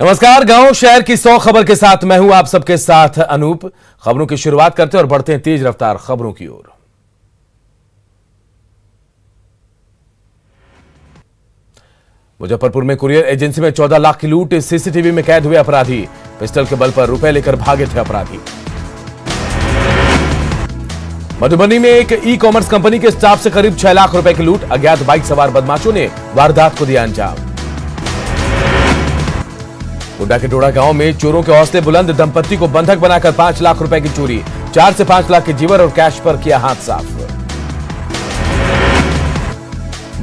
नमस्कार, गांव शहर की 100 खबर के साथ मैं हूं आप सबके साथ अनूप। खबरों की शुरुआत करते हैं और बढ़ते हैं तेज रफ्तार खबरों की ओर। मुजफ्फरपुर में कुरियर एजेंसी में 14 लाख की लूट, सीसीटीवी में कैद हुए अपराधी। पिस्टल के बल पर रुपए लेकर भागे थे अपराधी। मधुबनी में एक ई कॉमर्स कंपनी के स्टाफ से करीब 6 लाख रुपए की लूट, अज्ञात बाइक सवार बदमाशों ने वारदात को दिया अंजाम। गोड्डा के डोडा गांव में चोरों के हौसले बुलंद, दंपत्ति को बंधक बनाकर 5 लाख रुपए की चोरी, 4 से 5 लाख के जीवर और कैश पर किया हाथ साफ।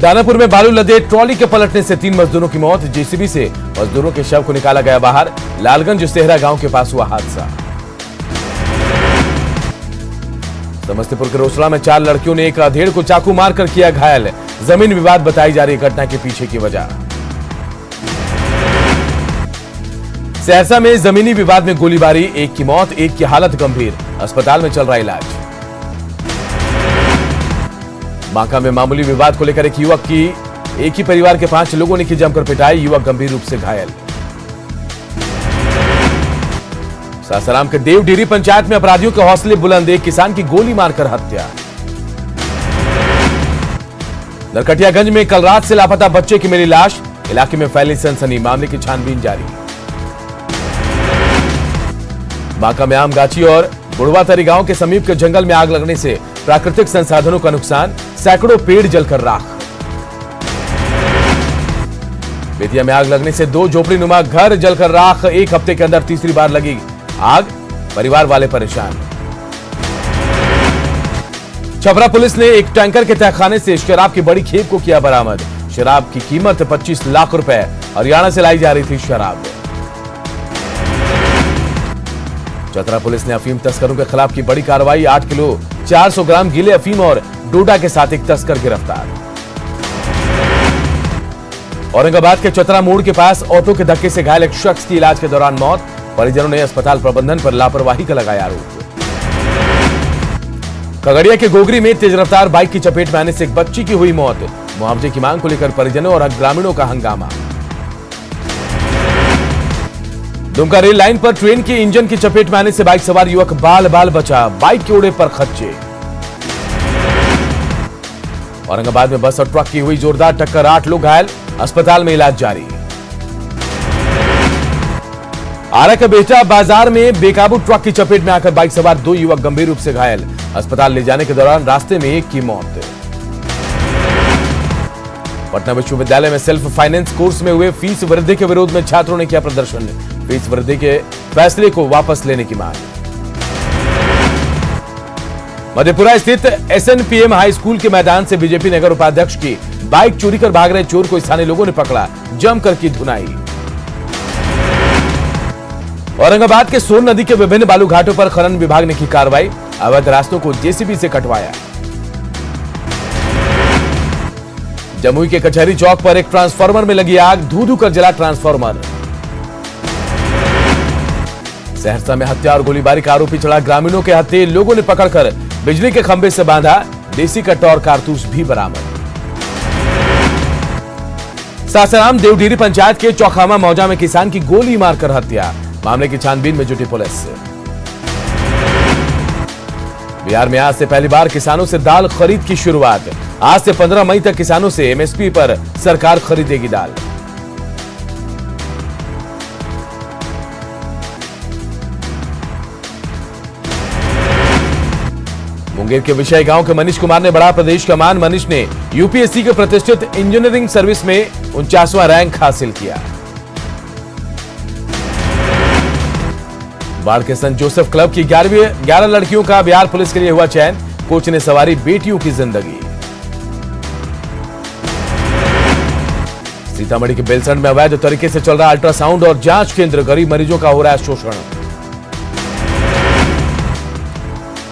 दानापुर में बालू लदे ट्रॉली के पलटने से 3 मजदूरों की मौत, जेसीबी से मजदूरों के शव को निकाला गया बाहर। लालगंज सेहरा गांव के पास हुआ हादसा। समस्तीपुर के रोसड़ा में 4 लड़कियों ने एक अधेड़ को चाकू मारकर किया घायल, जमीन विवाद बताई जा रही घटना के पीछे की वजह। सहरसा में जमीनी विवाद में गोलीबारी, एक की मौत, एक की हालत गंभीर, अस्पताल में चल रहा इलाज। बांका में मामूली विवाद को लेकर एक युवक की एक ही परिवार के 5 लोगों ने की जमकर पिटाई, युवक गंभीर रूप से घायल। सासाराम के देवडीरी पंचायत में अपराधियों के हौसले बुलंद, एक किसान की गोली मारकर हत्या। नरकटियागंज में कल रात से लापता बच्चे की मिली लाश, इलाके में फैली सनसनी, मामले की छानबीन जारी। बांका में आमगाछी और बुढ़वातरी गांव के समीप के जंगल में आग लगने से प्राकृतिक संसाधनों का नुकसान, सैकड़ों पेड़ जलकर राख। बेतिया में आग लगने से 2 झोपड़ीनुमा घर जलकर राख, एक हफ्ते के अंदर तीसरी बार लगी आग, परिवार वाले परेशान। छपरा पुलिस ने एक टैंकर के तहखाने से शराब की बड़ी खेप को किया बरामद, शराब की कीमत 25 लाख रुपए, हरियाणा से लाई जा रही थी शराब। चतरा पुलिस ने अफीम तस्करों के खिलाफ की बड़ी कार्रवाई, 8 किलो 400 ग्राम गीले अफीम और डोडा के साथ एक तस्कर गिरफ्तार। औरंगाबाद के चतरा मोड़ के पास ऑटो के धक्के से घायल एक शख्स की इलाज के दौरान मौत, परिजनों ने अस्पताल प्रबंधन पर लापरवाही का लगाया आरोप। खगड़िया के गोगरी में तेज रफ्तार बाइक की चपेट में आने से एक बच्ची की हुई मौत, मुआवजे की मांग को लेकर परिजनों और ग्रामीणों का हंगामा। दुमका रेल लाइन पर ट्रेन के इंजन की चपेट में आने से बाइक सवार युवक बाल बाल बचा, बाइक के उड़े पर खच्चे। औरंगाबाद में बस और ट्रक की हुई जोरदार टक्कर, 8 लोग घायल, अस्पताल में इलाज जारी। आरा के बेहटा बाजार में बेकाबू ट्रक की चपेट में आकर बाइक सवार 2 युवक गंभीर रूप से घायल, अस्पताल ले जाने के दौरान रास्ते में एक की मौत। पटना विश्वविद्यालय में सेल्फ फाइनेंस कोर्स में हुए फीस वृद्धि के विरोध में छात्रों ने किया प्रदर्शन, फीस वृद्धि के फैसले को वापस लेने की मांग। मधेपुरा स्थित एसएनपीएम हाई स्कूल के मैदान से बीजेपी नगर उपाध्यक्ष की बाइक चोरी कर भाग रहे चोर को स्थानीय लोगों ने पकड़ा, जमकर की धुनाई। औरंगाबाद के सोन नदी के विभिन्न बालू घाटों पर खनन विभाग ने की कार्रवाई, अवैध रास्तों को जेसीबी से कटवाया। जमुई के कचहरी चौक पर एक ट्रांसफार्मर में लगी आग, धू धू कर जला ट्रांसफार्मर। सहरसा में हत्या और गोलीबारी का आरोपी चढ़ा ग्रामीणों के हत्थे, लोगों ने पकड़कर बिजली के खंभे से बांधा, देसी कट्टा और कारतूस भी बरामद। सासाराम देवडीरी पंचायत के चौखामा मौजा में किसान की गोली मारकर हत्या, मामले की छानबीन में जुटी पुलिस। बिहार में आज से पहली बार किसानों से दाल खरीद की शुरुआत, आज से 15 मई तक किसानों से एमएसपी पर सरकार खरीदेगी दाल। मुंगेर के विषय गांव के मनीष कुमार ने बढ़ा प्रदेश का मान, मनीष ने यूपीएससी के प्रतिष्ठित इंजीनियरिंग सर्विस में 49वां रैंक हासिल किया। बाढ़ के संत जोसेफ क्लब की 11 लड़कियों का बिहार पुलिस के लिए हुआ चयन, कोच ने सवारी बेटियों की जिंदगी। सीतामढ़ी के बेलसंड में अवैध तरीके से चल रहा अल्ट्रासाउंड और जांच केंद्र, गरीब मरीजों का हो रहा है शोषण।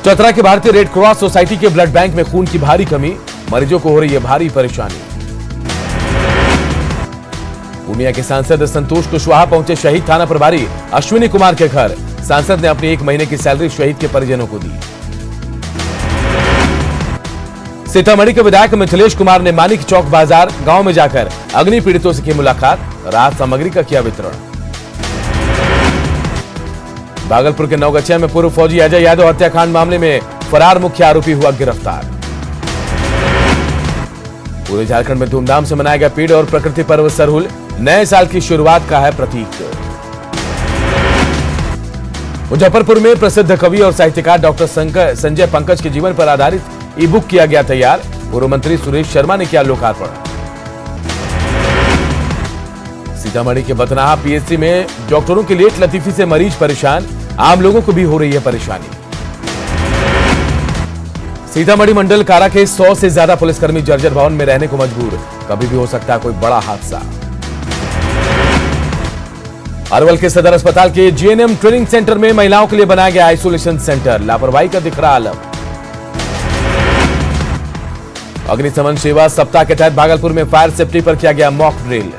चतरा के भारतीय रेड क्रॉस सोसाइटी के ब्लड बैंक में खून की भारी कमी, मरीजों को हो रही है भारी परेशानी। पूर्णिया के सांसद संतोष कुशवाहा पहुंचे शहीद थाना प्रभारी अश्विनी कुमार के घर, सांसद ने अपनी 1 महीने की सैलरी शहीद के परिजनों को दी। सीतामढ़ी के विधायक मिथिलेश कुमार ने मानिक चौक बाजार गांव में जाकर अग्नि पीड़ितों से की मुलाकात, राहत सामग्री का किया वितरण। भागलपुर के नवगछिया में पूर्व फौजी अजय यादव हत्याकांड मामले में फरार मुख्य आरोपी हुआ गिरफ्तार। पूरे झारखंड में धूमधाम से मनाया गया पेड़ और प्रकृति पर्व सरहुल, नए साल की शुरुआत का है प्रतीक। मुजफ्फरपुर में प्रसिद्ध कवि और साहित्यकार डॉक्टर संजय पंकज के जीवन पर आधारित ई बुक किया गया तैयार, पूर्व मंत्री सुरेश शर्मा ने किया लोकार्पण। सीतामढ़ी के बथनाहा पीएचसी में डॉक्टरों की लेट लतीफी से मरीज परेशान, आम लोगों को भी हो रही है परेशानी। सीतामढ़ी मंडल कारा के 100 से ज्यादा पुलिसकर्मी जर्जर भवन में रहने को मजबूर, कभी भी हो सकता है कोई बड़ा हादसा। अरवल के सदर अस्पताल के जीएनएम ट्रेनिंग सेंटर में महिलाओं के लिए बनाया गया आइसोलेशन सेंटर, लापरवाही का दिख रहा आलम। अग्निशमन सेवा सप्ताह के तहत भागलपुर में फायर सेफ्टी पर किया गया मॉक ड्रिल।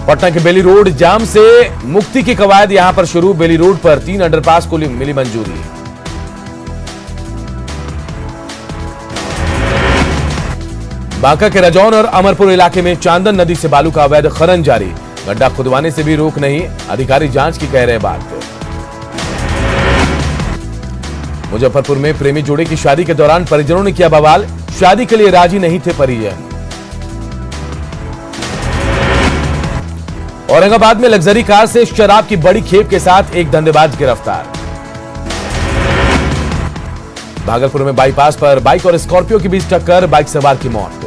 पटना के बेली रोड जाम से मुक्ति की कवायद यहां पर शुरू, बेली रोड पर 3 अंडरपास को मिली मंजूरी। बांका के रजौन और अमरपुर इलाके में चांदन नदी से बालू का अवैध खनन जारी, गड्ढा खुदवाने से भी रोक नहीं, अधिकारी जांच की कह रहे बात। मुजफ्फरपुर में प्रेमी जोड़े की शादी के दौरान परिजनों ने किया बवाल, शादी के लिए राजी नहीं थे परिजन। औरंगाबाद में लग्जरी कार से शराब की बड़ी खेप के साथ एक धंधेबाज गिरफ्तार। भागलपुर में बाईपास पर बाइक और स्कॉर्पियो के बीच टक्कर, बाइक सवार की मौत।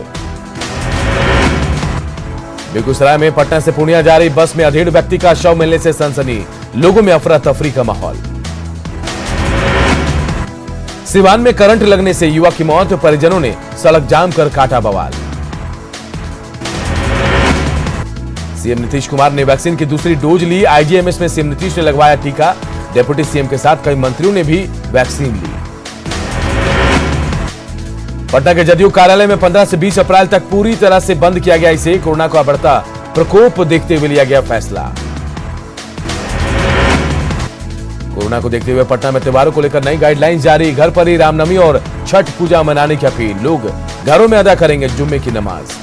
बेगूसराय में पटना से पूर्णिया जा रही बस में अधेड़ व्यक्ति का शव मिलने से सनसनी, लोगों में अफरा तफरी का माहौल। सिवान में करंट लगने से युवक की मौत, परिजनों ने सड़क जाम कर काटा बवाल। सीएम नीतीश कुमार ने वैक्सीन की दूसरी डोज ली, आईजीएमएस में सीएम नीतीश ने लगवाया टीका, डिप्टी सीएम के साथ कई मंत्रियों ने भी वैक्सीन ली। पटना के जदयू कार्यालय में 15 से 20 अप्रैल तक पूरी तरह से बंद किया गया, इसे कोरोना का बढ़ता प्रकोप देखते हुए लिया गया फैसला। कोरोना को देखते हुए पटना में त्योहारों को लेकर नई गाइडलाइंस जारी, घर पर ही रामनवमी और छठ पूजा मनाने की अपील, लोग घरों में अदा करेंगे जुम्मे की नमाज।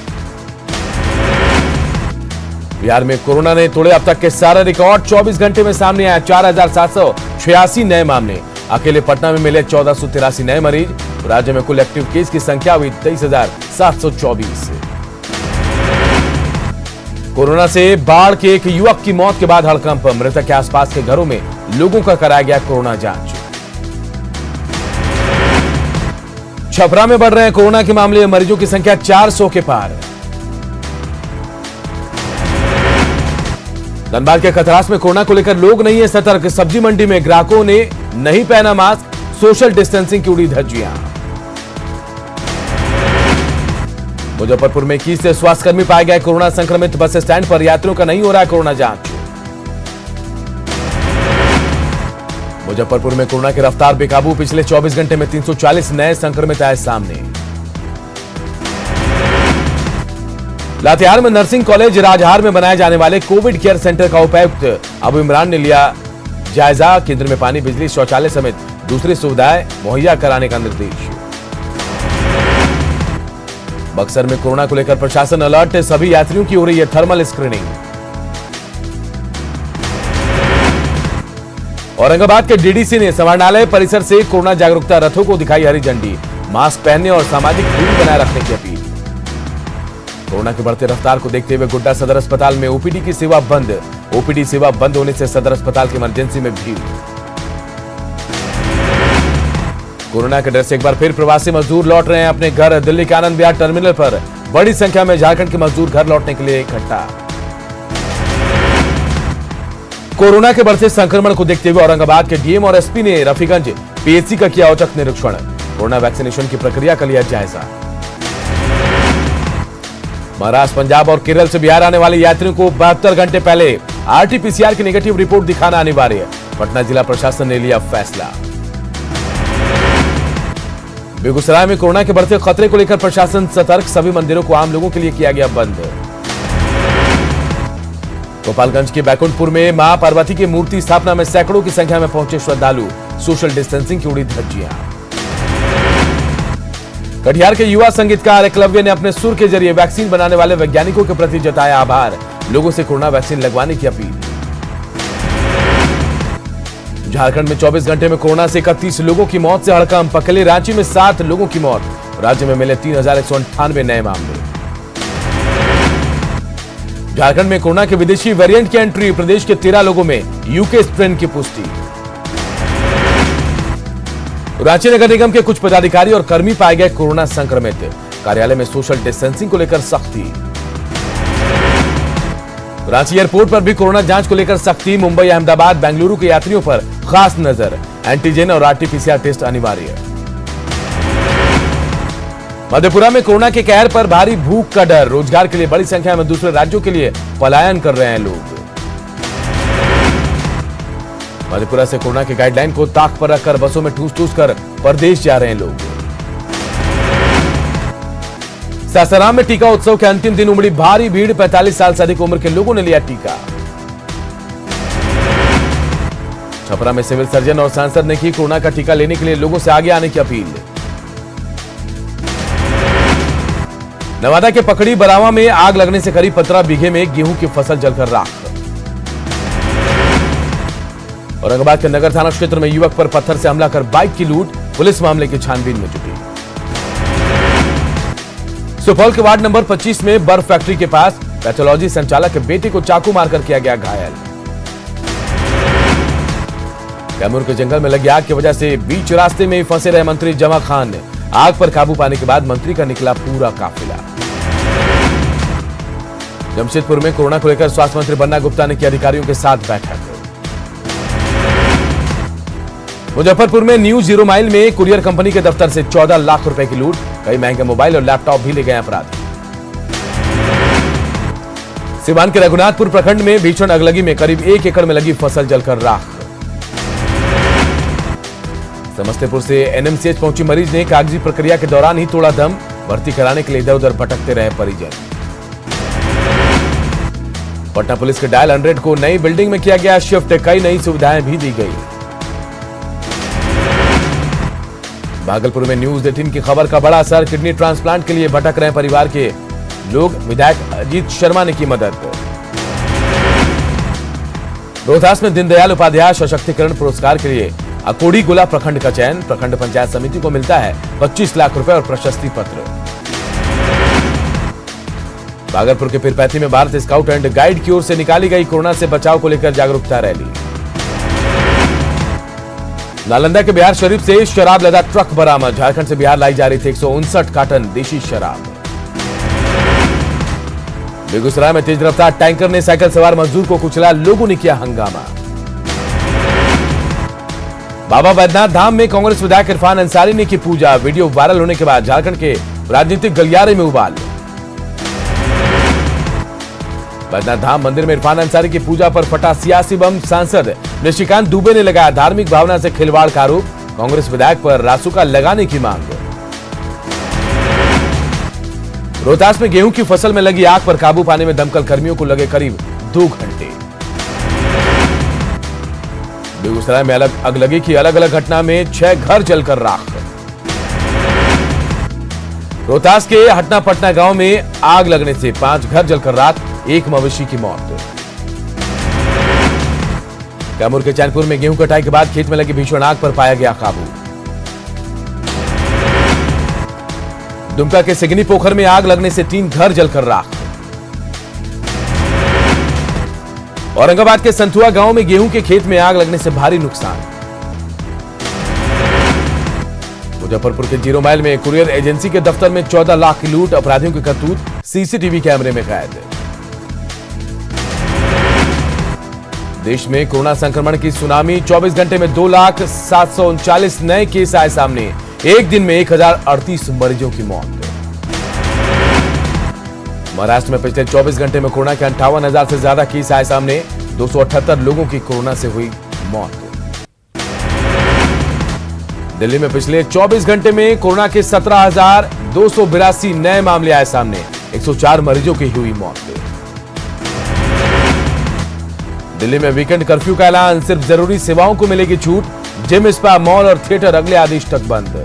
बिहार में कोरोना ने तोड़े अब तक के सारे रिकॉर्ड, 24 घंटे में सामने आया 4786 नए मामले, अकेले पटना में मिले 1483 नए मरीज, राज्य में कुल एक्टिव केस की संख्या हुई 23,724। कोरोना से बाढ़ के एक युवक की मौत के बाद हड़कंप, मृतक के आसपास के घरों में लोगों का कराया गया कोरोना जांच। छपरा में बढ़ रहे हैं कोरोना के मामले, मरीजों की संख्या 400 के पार। धनबाद के खतरास में कोरोना को लेकर लोग नहीं है सतर्क, सब्जी मंडी में ग्राहकों ने नहीं पहना मास्क, सोशल डिस्टेंसिंग की उड़ी धज्जियां। मुजफ्फरपुर में 21 से स्वास्थ्यकर्मी पाए गए कोरोना संक्रमित, बस स्टैंड पर यात्रियों का नहीं हो रहा है कोरोना जांच। मुजफ्फरपुर में कोरोना की रफ्तार बेकाबू, पिछले 24 घंटे में 340 नए संक्रमित आए सामने। लातेहार में नर्सिंग कॉलेज राजहार में बनाए जाने वाले कोविड केयर सेंटर का उपायुक्त अबू इमरान ने लिया जायजा, केंद्र में पानी, बिजली, शौचालय समेत दूसरी सुविधाएं मुहैया कराने का निर्देश। बक्सर में कोरोना को लेकर प्रशासन अलर्ट, सभी यात्रियों की हो रही है थर्मल स्क्रीनिंग। औरंगाबाद के डीडीसी ने समाहरणालय परिसर से कोरोना जागरूकता रथों को दिखाई हरी झंडी, मास्क पहनने और सामाजिक दूरी बनाए रखने की अपील। कोरोना की बढ़ती रफ्तार को देखते हुए गोड्डा सदर अस्पताल में ओपीडी की सेवा बंद, ओपीडी सेवा बंद होने से सदर अस्पताल की इमरजेंसी में भीड़। कोरोना के डर से एक बार फिर प्रवासी मजदूर लौट रहे हैं अपने घर, दिल्ली के आनंद विहार टर्मिनल पर बड़ी संख्या में झारखंड के मजदूर घर लौटने के लिए इकट्ठा। कोरोना के बढ़ते संक्रमण को देखते हुए औरंगाबाद के डीएम और एसपी ने रफीगंज पीएचसी का किया औचक निरीक्षण, कोरोना वैक्सीनेशन की प्रक्रिया का लिया जायजा। महाराष्ट्र, पंजाब और केरल से बिहार आने वाले यात्रियों को 72 घंटे पहले आरटीपीसीआर की नेगेटिव रिपोर्ट दिखाना अनिवार्य, पटना जिला प्रशासन ने लिया फैसला। बेगूसराय में कोरोना के बढ़ते खतरे को लेकर प्रशासन सतर्क, सभी मंदिरों को आम लोगों के लिए किया गया बंद। गोपालगंज के बैकुंठपुर में मां पार्वती की मूर्ति स्थापना में सैकड़ों की संख्या में पहुंचे श्रद्धालु, सोशल डिस्टेंसिंग की उड़ी धज्जियां। कटिहार के युवा संगीतकार एकलव्य ने अपने सुर के जरिए वैक्सीन बनाने वाले वैज्ञानिकों के प्रति जताया आभार, लोगों से कोरोना वैक्सीन लगवाने की अपील। झारखंड में 24 घंटे में कोरोना से 31 लोगों की मौत से हड़कंप। अकेले रांची में 7 लोगों की मौत। राज्य में मिले 3198 नए मामले। झारखंड में कोरोना के विदेशी वेरिएंट की एंट्री। प्रदेश के 13 लोगों में यूके स्ट्रेन की पुष्टि। रांची नगर निगम के कुछ पदाधिकारी और कर्मी पाए गए कोरोना संक्रमित। कार्यालय में सोशल डिस्टेंसिंग को लेकर सख्ती। रांची एयरपोर्ट पर भी कोरोना जांच को लेकर सख्ती। मुंबई, अहमदाबाद, बेंगलुरु के यात्रियों पर खास नजर। एंटीजन और आरटीपीसीआर टेस्ट अनिवार्य। मधेपुरा में कोरोना के कहर पर भारी भूख का डर। रोजगार के लिए बड़ी संख्या में दूसरे राज्यों के लिए पलायन कर रहे हैं लोग। मधेपुरा से कोरोना के गाइडलाइन को ताक पर रखकर बसों में ठूस कर परदेश जा रहे हैं लोग। सासाराम में टीका उत्सव के अंतिम दिन उमड़ी भारी भीड़। 45 साल से अधिक उम्र के लोगों ने लिया टीका। छपरा में सिविल सर्जन और सांसद ने की कोरोना का टीका लेने के लिए लोगों से आगे आने की अपील। नवादा के पकड़ी बरावा में आग लगने से करीब 15 बीघे में गेहूं की फसल जलकर राख। औरंगाबाद के नगर थाना क्षेत्र में युवक पर पत्थर से हमला कर बाइक की लूट। पुलिस मामले की छानबीन में जुटी। सुपौल के वार्ड नंबर 25 में बर्फ फैक्ट्री के पास पैथोलॉजी संचालक के बेटे को चाकू मारकर किया गया घायल। कैमूर के जंगल में लगी आग की वजह से बीच रास्ते में फंसे रहे मंत्री जमा खान। आग पर काबू पाने के बाद मंत्री का निकला पूरा काफिला। जमशेदपुर में कोरोना को लेकर स्वास्थ्य मंत्री बन्ना गुप्ता ने की अधिकारियों के साथ बैठक। मुजफ्फरपुर में न्यू जीरो माइल में कुरियर कंपनी के दफ्तर से 14 लाख रुपए की लूट। कई महंगे मोबाइल और लैपटॉप भी ले गए अपराधी। सिवान के रघुनाथपुर प्रखंड में भीषण अगलगी में करीब 1 एकड़ में लगी फसल जलकर राख। समस्तीपुर से एनएमसीएच पहुंची मरीज ने कागजी प्रक्रिया के दौरान ही तोड़ा दम। भर्ती कराने के लिए इधर उधर भटकते रहे परिजन। पटना पुलिस के डायल 100 को नई बिल्डिंग में किया गया शिफ्ट। कई नई सुविधाएं भी दी गई। भागलपुर में न्यूज 18 की खबर का बड़ा असर। किडनी ट्रांसप्लांट के लिए भटक रहे परिवार के लोग। विधायक अजीत शर्मा ने की मदद। रोहतास में दीनदयाल उपाध्याय सशक्तिकरण पुरस्कार के लिए अकोड़ी गोला प्रखंड का चयन। प्रखंड पंचायत समिति को मिलता है 25 लाख रुपए और प्रशस्ति पत्र। भागलपुर के पीरपैंती में भारत स्काउट एंड गाइड की ओर से निकाली गई कोरोना से बचाव को लेकर जागरूकता रैली। नालंदा के बिहार शरीफ से शराब लदा ट्रक बरामद। झारखंड से बिहार लाई जा रही थी 159 कार्टन देशी शराब। बेगूसराय में तेज रफ्तार टैंकर ने साइकिल सवार मजदूर को कुचला। लोगों ने किया हंगामा। बाबा बैद्यनाथ धाम में कांग्रेस विधायक इरफान अंसारी ने की पूजा। वीडियो वायरल होने के बाद झारखंड के राजनीतिक गलियारे में उबाल। बैद्यनाथ धाम मंदिर में इरफान अंसारी की पूजा पर फटा सियासी बम। सांसद निशिकांत दुबे ने लगाया धार्मिक भावना से खिलवाड़ का आरोप। कांग्रेस विधायक पर रासुका लगाने की मांग। रोहतास में गेहूं की फसल में लगी आग पर काबू पाने में दमकल कर्मियों को लगे करीब 2 घंटे। बेगूसराय में अगलगी की अलग अलग घटना में 6 घर जलकर राख। रोहतास के हटना पटना गांव में आग लगने से 5 घर जलकर राख। 1 मवेशी की मौत। कैमूर के चैनपुर में गेहूं कटाई के बाद खेत में लगी भीषण आग पर पाया गया काबू। दुमका के सिगनी पोखर में आग लगने से 3 घर जलकर राख। औरंगाबाद के संथुआ गांव में गेहूं के खेत में आग लगने से भारी नुकसान। मुजफ्फरपुर के जीरो माइल में कुरियर एजेंसी के दफ्तर में 14 लाख की लूट। अपराधियों की करतूत सीसीटीवी कैमरे में कैद। देश में कोरोना संक्रमण की सुनामी। 24 घंटे में 2,739 नए केस आए सामने। एक दिन में 1038 मरीजों की मौत। महाराष्ट्र में पिछले 24 घंटे में कोरोना के 58,000 से ज्यादा केस आए सामने। 278 लोगों की कोरोना से हुई मौत। दिल्ली में पिछले 24 घंटे में कोरोना के 17,282 नए मामले आए सामने। 104 मरीजों की हुई मौत। दिल्ली में वीकेंड कर्फ्यू का ऐलान। सिर्फ जरूरी सेवाओं को मिलेगी छूट। जिम, स्पा, मॉल और थिएटर अगले आदेश तक बंद।